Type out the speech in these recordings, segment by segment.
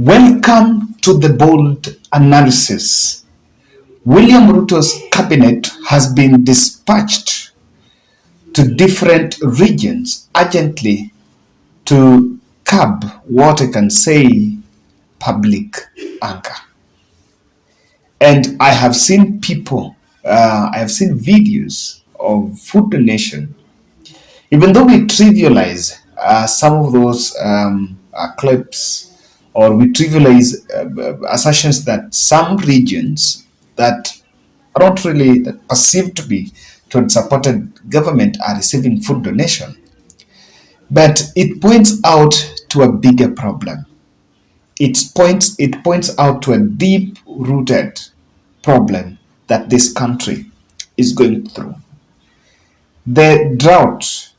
Welcome to the bold analysis. William Ruto's cabinet has been dispatched to different regions urgently to curb what I can say public anger. And I have seen videos of food donation. Even though we trivialize some of those clips, or we trivialize assertions that some regions that are not really that perceived to be to supported government are receiving food donation, but it points out to a bigger problem. It points out to a deep-rooted problem that this country is going through. The drought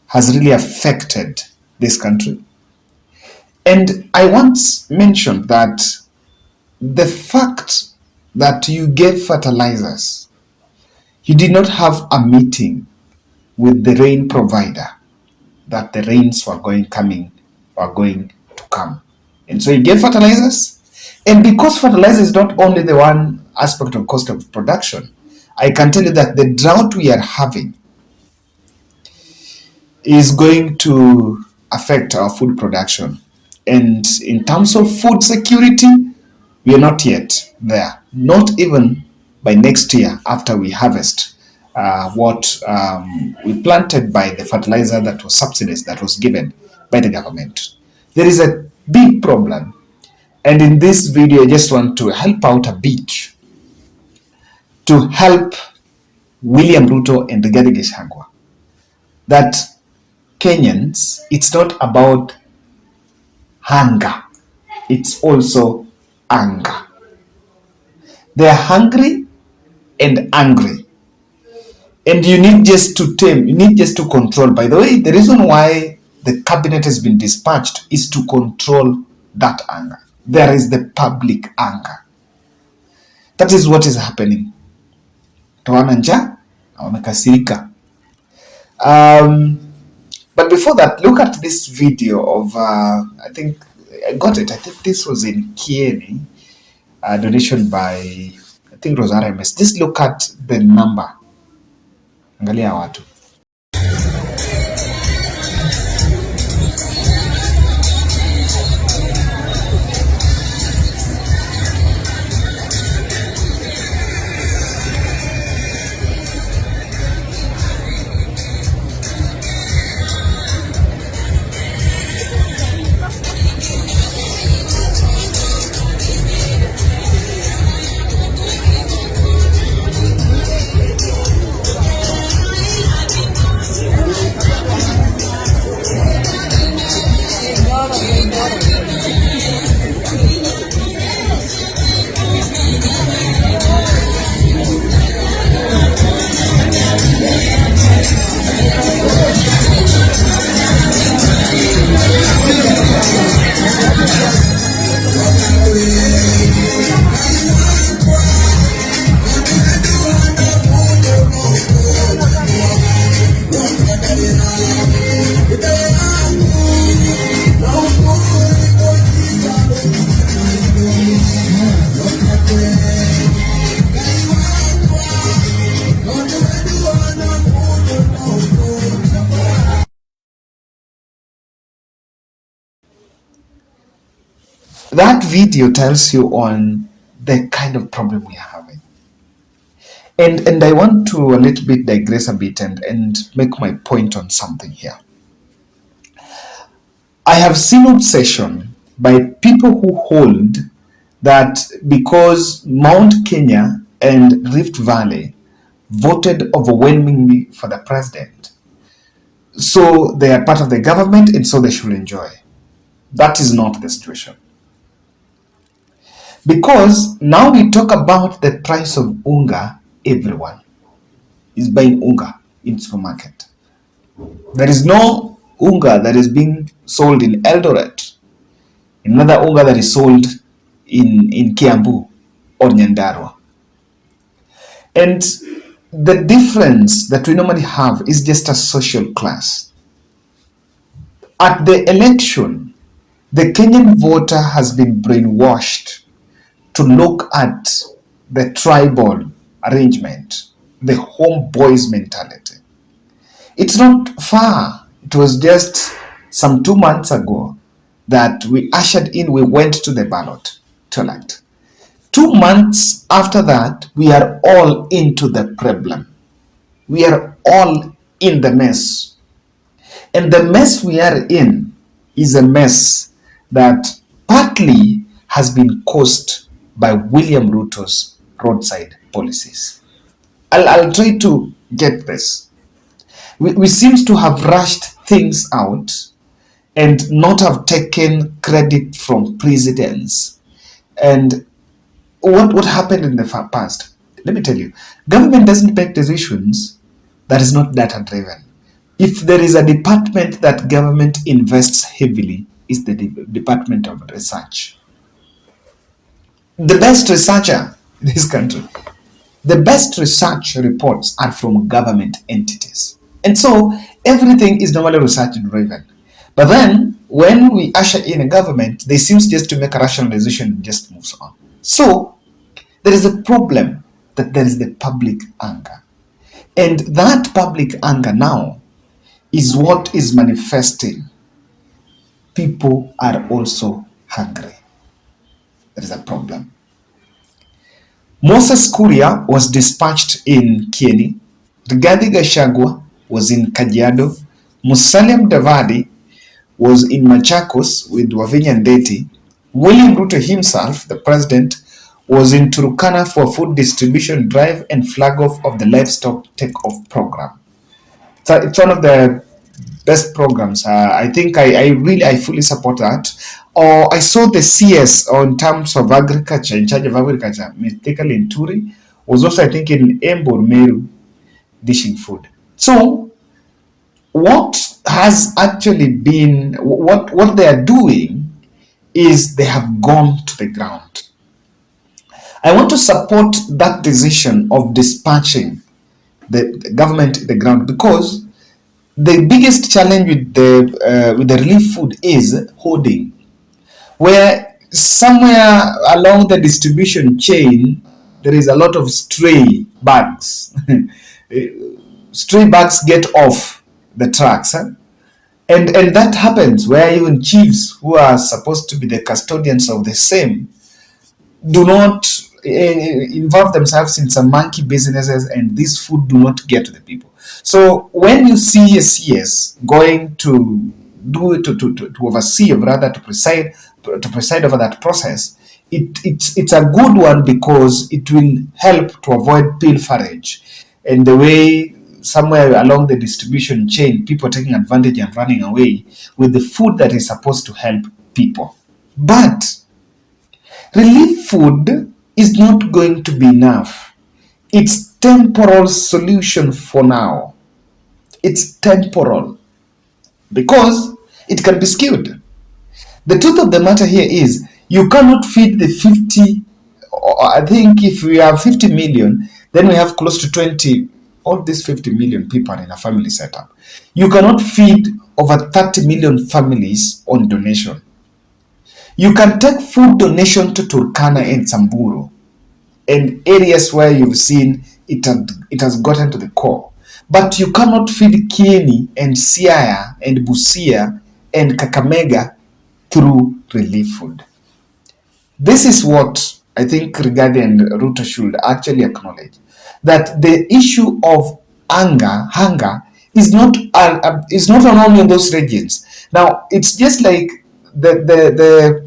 has really affected this country. And I once mentioned that the fact that you gave fertilizers, you did not have a meeting with the rain provider that the rains were going to come. And so you gave fertilizers. And because fertilizer is not only the one aspect of cost of production, I can tell you that the drought we are having is going to affect our food production. And in terms of food security, we are not yet there. Not even by next year after we harvest what we planted by the fertilizer that was subsidized, that was given by the government. There is a big problem. And in this video, I just want to help out a bit to help William Ruto and Rigathi Gachagua that Kenyans, it's not about hunger, it's also anger. They are hungry and angry. And you need just to tame, you need just to control. By the way, the reason why the cabinet has been dispatched is to control that anger. There is the public anger. That is what is happening. Tawana njaa na wamekasirika. But before that, look at this video of, I think, I got it. I think this was in Kieni, donation by, I think, Rosara MS. Just look at the number. Angalia watu. That video tells you on the kind of problem we are having. And I want to a little bit digress a bit and make my point on something here. I have seen obsession by people who hold that because Mount Kenya and Rift Valley voted overwhelmingly for the president, so they are part of the government and so they should enjoy. That is not the situation. Because now we talk about the price of unga, everyone is buying unga in supermarket. There is no unga that is being sold in Eldoret, another unga that is sold in Kiambu or Nyandarua. And the difference that we normally have is just a social class. At the election, The Kenyan voter has been brainwashed to look at the tribal arrangement, the homeboys mentality. It's not far. It was just some 2 months ago that we went to the ballot to elect. 2 months after that, we are all into the problem. We are all in the mess. And the mess we are in is a mess that partly has been caused by William Ruto's roadside policies. I'll try to get this. We seem to have rushed things out and not have taken credit from precedents. And what happened in the past? Let me tell you, government doesn't make decisions that is not data driven. If there is a department that government invests heavily, is the Department of Research. The best researcher in this country, the best research reports are from government entities. And so everything is normally research driven. But then when we usher in a government, they seem just to make a rational decision and just moves on. So there is a problem that there is the public anger. And that public anger now is what is manifesting. People are also hungry. There is a problem. Moses Kuria was dispatched in Kieni. Rigathi Gachagua was in Kajiado. Musalia Mudavadi was in Machakos with Wavinya Ndeti. William Ruto himself, the president, was in Turkana for food distribution drive and flag off of the livestock take-off program. So it's one of the best programs. I think I fully support that. Or I saw the CS on terms of agriculture, in charge of agriculture, mistakenly in Turi, was also I think in Embu Meru dishing food. So what has actually been what they are doing is they have gone to the ground. I want to support that decision of dispatching the government to the ground, because the biggest challenge with the relief food is hoarding, where somewhere along the distribution chain there is a lot of stray bags. Stray bags get off the tracks, and that happens where even chiefs who are supposed to be the custodians of the same do not involve themselves in some monkey businesses, and this food do not get to the people. So when you see a CS going to oversee, or rather to preside over that process, it's a good one, because it will help to avoid pilferage and the way somewhere along the distribution chain people taking advantage and running away with the food that is supposed to help people. But relief food is not going to be enough. It's temporal solution for now. It's temporal because it can be skewed. The truth of the matter here is you cannot feed the 50, I think if we have 50 million, then we have close to 20, all these 50 million people in a family setup. You cannot feed over 30 million families on donation. You can take food donation to Turkana and Samburu and areas where you've seen it has gotten to the core. But you cannot feed Kieni and Siaya and Busia and Kakamega through relief food. This is what I think Rigathi and Ruto should actually acknowledge, that the issue of hunger is not only in those regions. Now it's just like the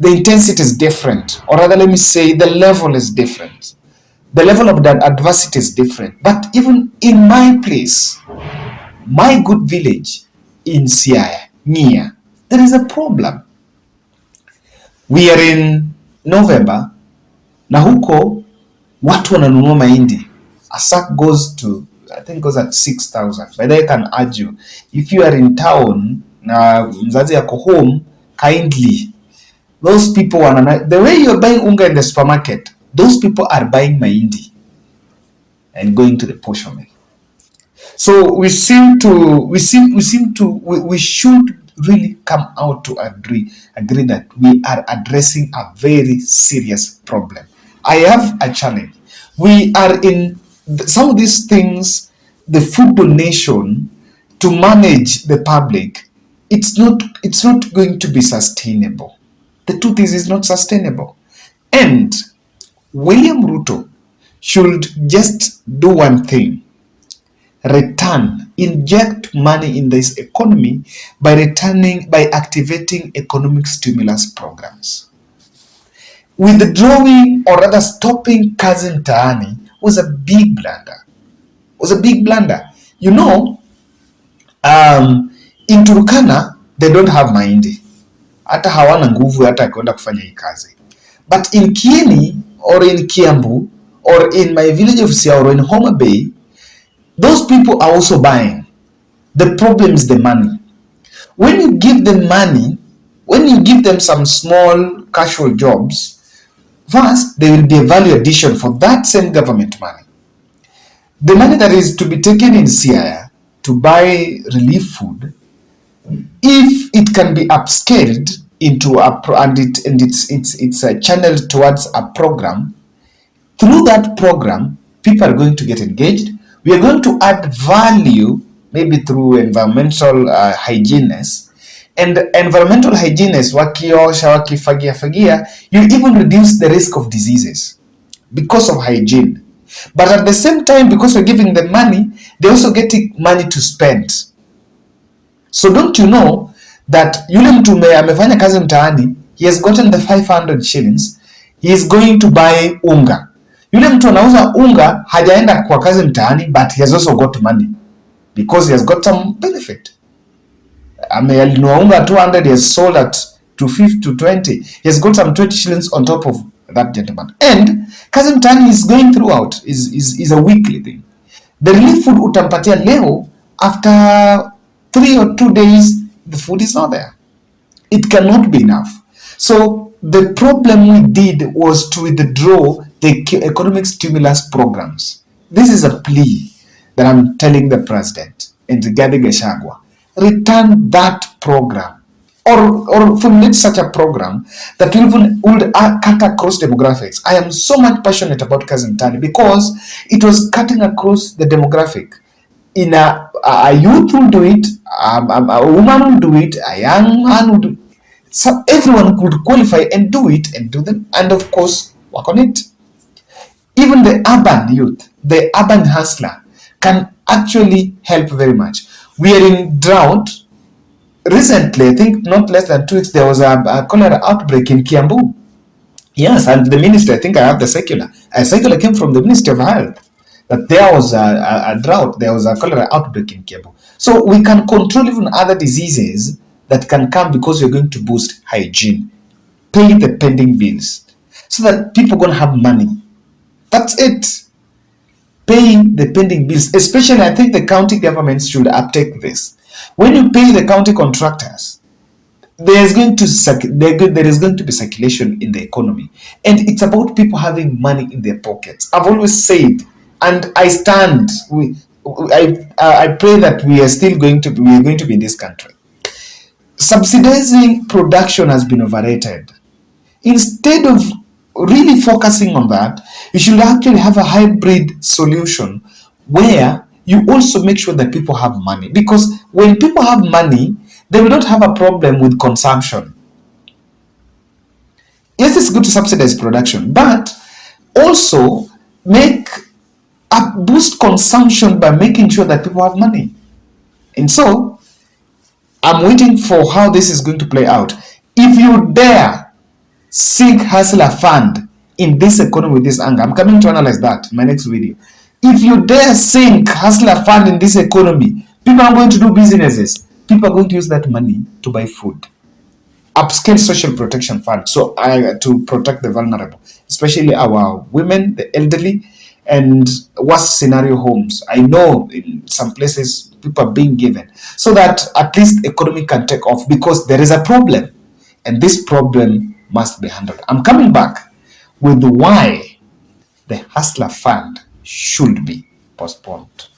intensity is different, or rather let me say the level is different. The level of that adversity is different. But even in my place, my good village in Siaya, Nia, there is a problem. We are in November, na huko watu wananunua mahindi. A sack goes at 6,000. But I can urge you, if you are in town, na mzazi yako home, kindly, those people the way you're buying unga in the supermarket, those people are buying mahindi and going to the portion mill. So we should really come out to agree that we are addressing a very serious problem. I have a challenge. We are in some of these things, the food donation to manage the public, it's not going to be sustainable. The truth is, it's not sustainable. And William Ruto should just do one thing: inject money in this economy by activating economic stimulus programs. Withdrawing, or rather stopping, kazi mtaani was a big blunder. You know, in Turkana they don't have mahindi, hata hawana nguvu hata kwenda kufanya hii kazi. But in Kieni or in Kiambu or in my village of Siaya or in Homa Bay, those people are also buying. The problem is the money. When you give them money, when you give them some small casual jobs, first there will be a value addition for that same government money. The money that is to be taken in Siaya to buy relief food, if it can be upscaled into it's channeled towards a program, through that program people are going to get engaged. We are going to add value, maybe through environmental hygienists. And environmental hygienists, wakiosha, wakifagia, you even reduce the risk of diseases because of hygiene. But at the same time, because we're giving them money, they're also getting money to spend. So don't you know that yule mtu amefanya kazi mtaani, he has gotten the 500 shillings, he is going to buy unga. Yule mtu anauza unga hajaenda kwa kazi mtaani, but he has also got money because he has got some benefit. Amealinua unga 200, he has sold at 250 to 20. He has got some 20 shillings on top of that gentleman. And kazi mtaani is going throughout, is a weekly thing. The relief food utampatia leo, after 3 or 2 days the food is not there. It cannot be enough. So the problem we did was to withdraw the economic stimulus programs. This is a plea that I'm telling the president and Rigathi Gachagua. Return that program, or formulate such a program that would cut across demographics. I am so much passionate about kazi mtaani because it was cutting across the demographic. In a youth will do it, a woman will do it, a young man will do it. So everyone could qualify and do it, and do them, and of course work on it. Even the urban youth, the urban hustler, can actually help very much. We are in drought. Recently, I think not less than 2 weeks, there was a cholera outbreak in Kiambu. Yes, and the minister, I think I have the circular. A circular came from the Ministry of Health that there was a drought, there was a cholera outbreak in Kiambu. So we can control even other diseases that can come because we're going to boost hygiene. Pay the pending bills so that people are going to have money. That's it. Paying the pending bills, especially I think the county governments should uptake this. When you pay the county contractors, there is going to be circulation in the economy, and it's about people having money in their pockets. I've always said, and I stand. I pray that we are going to be in this country. Subsidizing production has been overrated. Instead of really focusing on that, you should actually have a hybrid solution where you also make sure that people have money. Because when people have money, they will not have a problem with consumption. Yes, it's good to subsidize production, but also boost consumption by making sure that people have money. And so, I'm waiting for how this is going to play out. If you dare seek hustler fund in this economy with this anger, I'm coming to analyze that in my next video. If you dare sink hustler fund in this economy, people are going to do businesses. People are going to use that money to buy food. Upscale social protection fund, so to protect the vulnerable, especially our women, the elderly, and worst scenario homes. I know in some places people are being given so that at least the economy can take off, because there is a problem and this problem must be handled. I'm coming back with why the hustler fund should be postponed.